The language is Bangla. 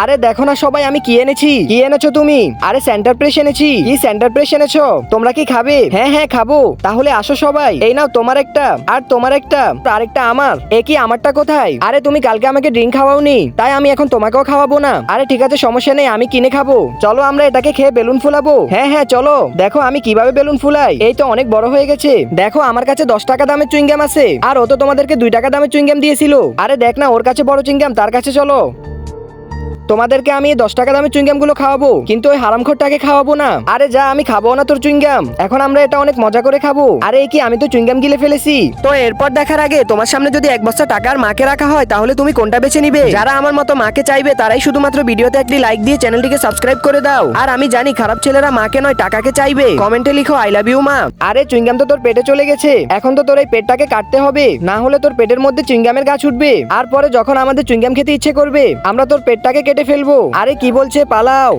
আরে দেখো না সবাই আমি কি এনেছি। কি এনেছো তুমি? আরে সেন্টার প্রেস এনেছি। কি সেন্টার প্রেস এনেছো? তোমরা কি খাবে? হ্যাঁ হ্যাঁ খাবো। তাহলে আসো সবাই। এই নাও তোমার একটা, আর তোমার একটা, আরেকটা আমার। এ কি আমারটা কোথায়? আরে তুমি কালকে আমাকে ড্রিঙ্ক খাওয়াওনি, তাই আমি এখন তোমাকেও খাওয়াবো না। আরে ঠিক আছে সমস্যা নেই, আমি কিনে খাবো। চলো আমরা এটাকে খেয়ে বেলুন ফুলাবো। হ্যাঁ হ্যাঁ চলো। দেখো আমি কিভাবে বেলুন ফুলাই। এই তো অনেক বড় হয়ে গেছে। দেখো আমার কাছে 10 টাকা দামের চুইংগাম আছে, আর ও তো তোমাদেরকে 2 টাকা দামের চুইংগাম দিয়েছিল। আরে দেখ না ওর কাছে বড় চুইংগাম, তার কাছে চলো। তোমাদেরকে আমি 10 টাকা দামের চুইংগাম গুলো খাওয়াবো, কিন্তু ওই হারামখোরটাকে খাওয়াবো না। আরে যা, আমি খাবো না তোর চুইংগাম। এখন আমরা এটা অনেক মজা করে খাবো। আরে কি আমি তো চুইংগাম গিলে ফেলেছি। তো এরপর দেখার আগে তোমার সামনে যদি 1 বস্তা টাকার মাকে রাখা হয়, তাহলে তুমি কোনটা বেছে নিবে? যারা আমার মতো মাকে চাইবে তারাই শুধুমাত্র ভিডিওতে একটি লাইক দিয়ে চ্যানেলটিকে সাবস্ক্রাইব করে দাও। আর আমি জানি খারাপ ছেলেরা মাকে নয় টাকাকে চাইবে। কমেন্টে লিখো আই লাভ ইউ মা। আরে চুইংগাম তো তোর পেটে চলে গেছে, এখন তো তোর এই পেটটাকে কাটতে হবে, না হলে তোর পেটের মধ্যে চুইংগামের গাছ উঠবে। আর পরে যখন আমাদের চুইংগাম খেতে ইচ্ছে করবে, আমরা তোর পেটটাকে কেটে ফেলবো। আরে কি বলছে, পালাও।